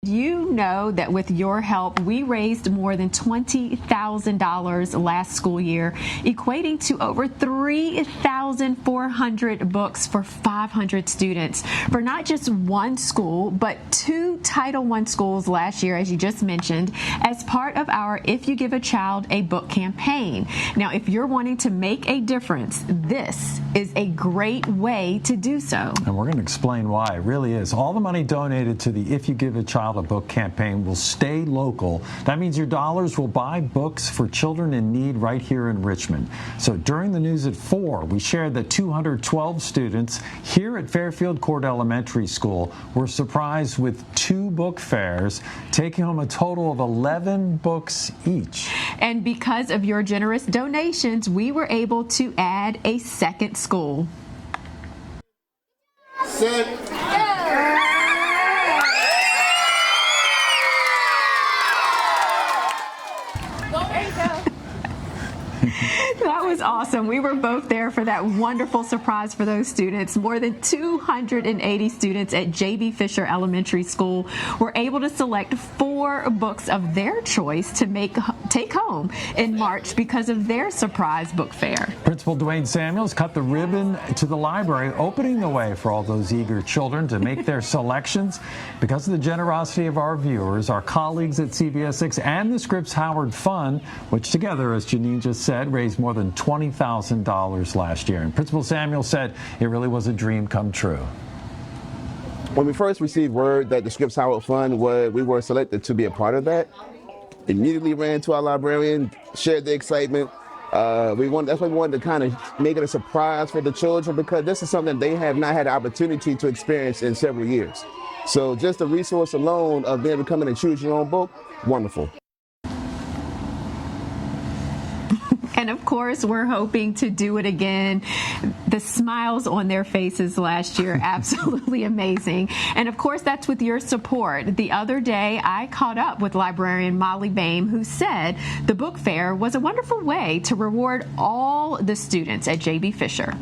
You know that with your help, we raised more than $20,000 last school year, equating to over 3,400 books for 500 students for not just one school, but 2 Title I schools last year, as you just mentioned, as part of our If You Give a Child a Book campaign. Now, if you're wanting to make a difference, this is a great way to do so. And we're going to explain why. It really is. All the money donated to the If You Give a Child a Book campaign will stay local. That means your dollars will buy books for children in need right here in Richmond. So during the news at 4, we shared that 212 students here at Fairfield Court Elementary School were surprised with 2 book fairs, taking home a total of 11 books each. And because of your generous donations, we were able to add a second school. Set. That was awesome. We were both there for that wonderful surprise for those students. More than 280 students at J.B. Fisher Elementary School were able to select 4 books of their choice to take home in March because of their surprise book fair. Principal Dwayne Samuels cut the ribbon to the library, opening the way for all those eager children to make their selections. Because of the generosity of our viewers, our colleagues at CBS 6 and the Scripps Howard Fund, which together, as Janine just said, raised more than $20,000 last year. And Principal Samuel said it really was a dream come true. When we first received word that the Scripps Howard Fund we were selected to be a part of that, immediately ran to our librarian, shared the excitement. That's why we wanted to kind of make it a surprise for the children, because this is something they have not had the opportunity to experience in several years. So just the resource alone of being able to come in and choose your own book, wonderful. And of course, we're hoping to do it again. The smiles on their faces last year, absolutely amazing. And of course, that's with your support. The other day, I caught up with librarian Molly Boehm, who said the book fair was a wonderful way to reward all the students at J.B. Fisher.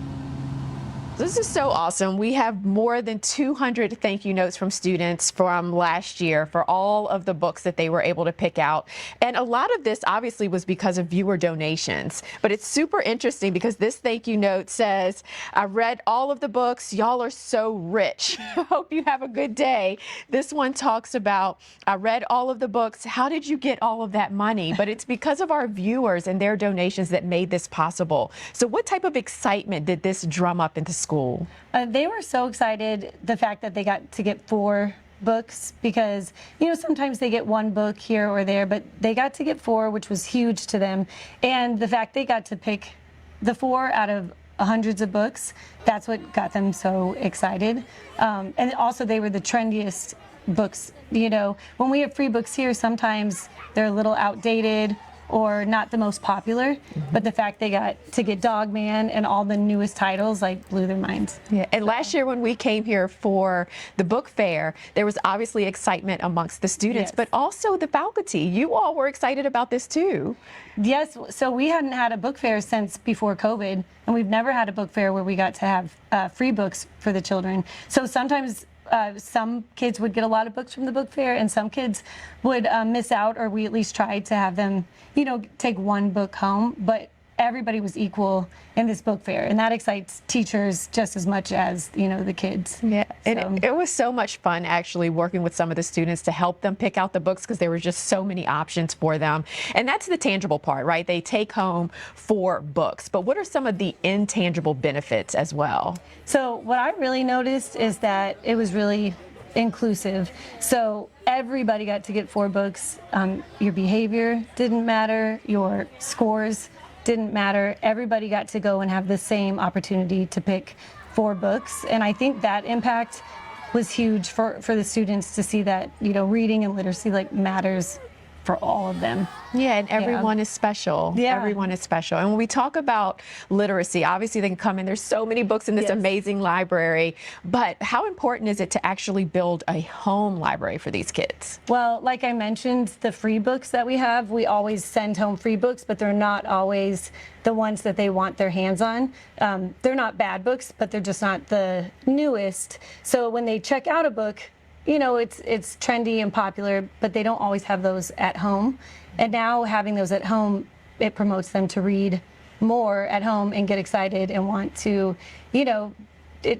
This is so awesome. We have more than 200 thank you notes from students from last year for all of the books that they were able to pick out. And a lot of this obviously was because of viewer donations. But it's super interesting because this thank you note says, I read all of the books. Y'all are so rich. Hope you have a good day. This one talks about, I read all of the books. How did you get all of that money? But it's because of our viewers and their donations that made this possible. So what type of excitement did this drum up into school? They were so excited, the fact that they got to get 4 books, because, sometimes they get 1 book here or there, but they got to get 4, which was huge to them. And the fact they got to pick the 4 out of hundreds of books, that's what got them so excited. And also they were the trendiest books. When we have free books here, sometimes they're a little outdated or not the most popular, but the fact they got to get Dog Man and all the newest titles blew their minds. Yeah, and last year when we came here for the book fair, there was obviously excitement amongst the students, but also the faculty. You all were excited about this too. Yes, so we hadn't had a book fair since before COVID, and we've never had a book fair where we got to have free books for the children. So sometimes some kids would get a lot of books from the book fair, and some kids would miss out, or we at least tried to have them, take 1 book home. But everybody was equal in this book fair, and that excites teachers just as much as the kids. Yeah, and it was so much fun actually working with some of the students to help them pick out the books, because there were just so many options for them. And that's the tangible part, right? They take home 4 books. But what are some of the intangible benefits as well? So what I really noticed is that it was really inclusive. So everybody got to get 4 books. Your behavior didn't matter, your scores didn't matter. Everybody got to go and have the same opportunity to pick 4 books. And I think that impact was huge for the students to see that, reading and literacy matters for all of them. Yeah, and everyone is special. Yeah. Everyone is special. And when we talk about literacy, obviously they can come in, there's so many books in this amazing library, but how important is it to actually build a home library for these kids? Well, like I mentioned, the free books that we have, we always send home free books, but they're not always the ones that they want their hands on. They're not bad books, but they're just not the newest. So when they check out a book, you know, it's trendy and popular, but they don't always have those at home. And now having those at home, it promotes them to read more at home and get excited and want to, you know,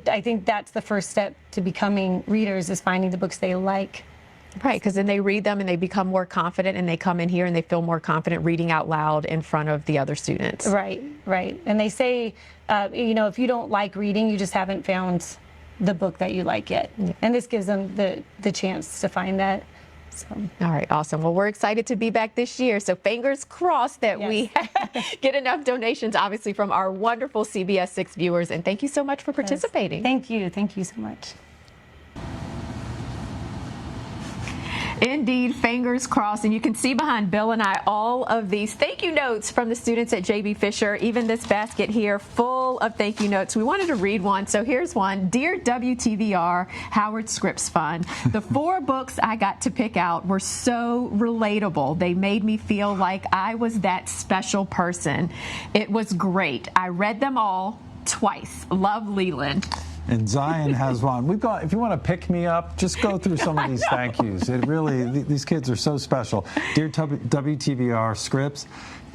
I think that's the first step to becoming readers, is finding the books they like. Right, because then they read them and they become more confident, and they come in here and they feel more confident reading out loud in front of the other students. Right, right. And they say, you know, if you don't like reading, you just haven't found the book that you like yet. Yeah. And this gives them the chance to find that. So. All right, awesome. Well, we're excited to be back this year. So fingers crossed that we get enough donations, obviously, from our wonderful CBS 6 viewers. And thank you so much for participating. Thank you. Thank you so much. Indeed, fingers crossed. And you can see behind Bill and I all of these thank you notes from the students at J.B. Fisher. Even this basket here full of thank you notes. We wanted to read one, so here's one. Dear WTVR Howard Scripps Fund, the 4 books I got to pick out were so relatable. They made me feel like I was that special person. It was great. I read them all twice. Love, Leland. And Zion has one. We've got, if you want to pick me up, just go through some of these thank yous. It really, these kids are so special. Dear WTVR Scripps,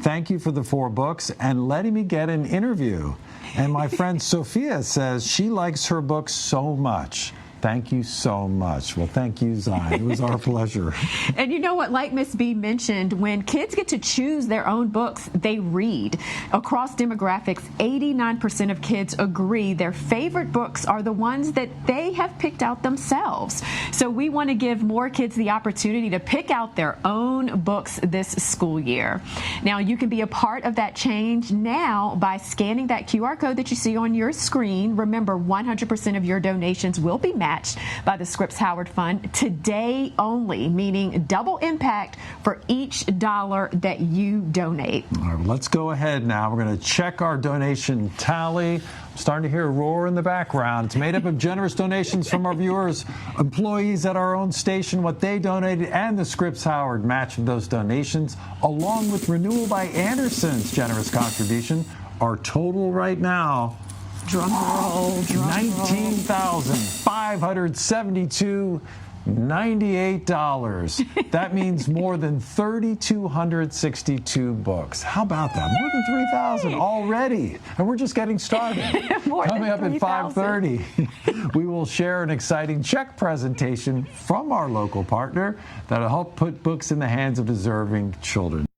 thank you for the 4 books and letting me get an interview. And my friend Sophia says she likes her books so much. Thank you so much. Well, thank you, Zion. It was our pleasure. And you know what, like Miss B mentioned, when kids get to choose their own books, they read. Across demographics, 89% of kids agree their favorite books are the ones that they have picked out themselves. So we want to give more kids the opportunity to pick out their own books this school year. Now, you can be a part of that change now by scanning that QR code that you see on your screen. Remember, 100% of your donations will be matched by the Scripps Howard Fund today only, meaning double impact for each dollar that you donate. All right, let's go ahead now. We're going to check our donation tally. I'm starting to hear a roar in the background. It's made up of generous donations from our viewers, employees at our own station, what they donated, and the Scripps Howard match of those donations, along with renewal by Andersen's generous contribution. Our total right now, drum roll, $19,572.98. That means more than 3,262 books. How about that? More than 3,000 already. And we're just getting started. Coming up at 5:30, we will share an exciting check presentation from our local partner that'll help put books in the hands of deserving children.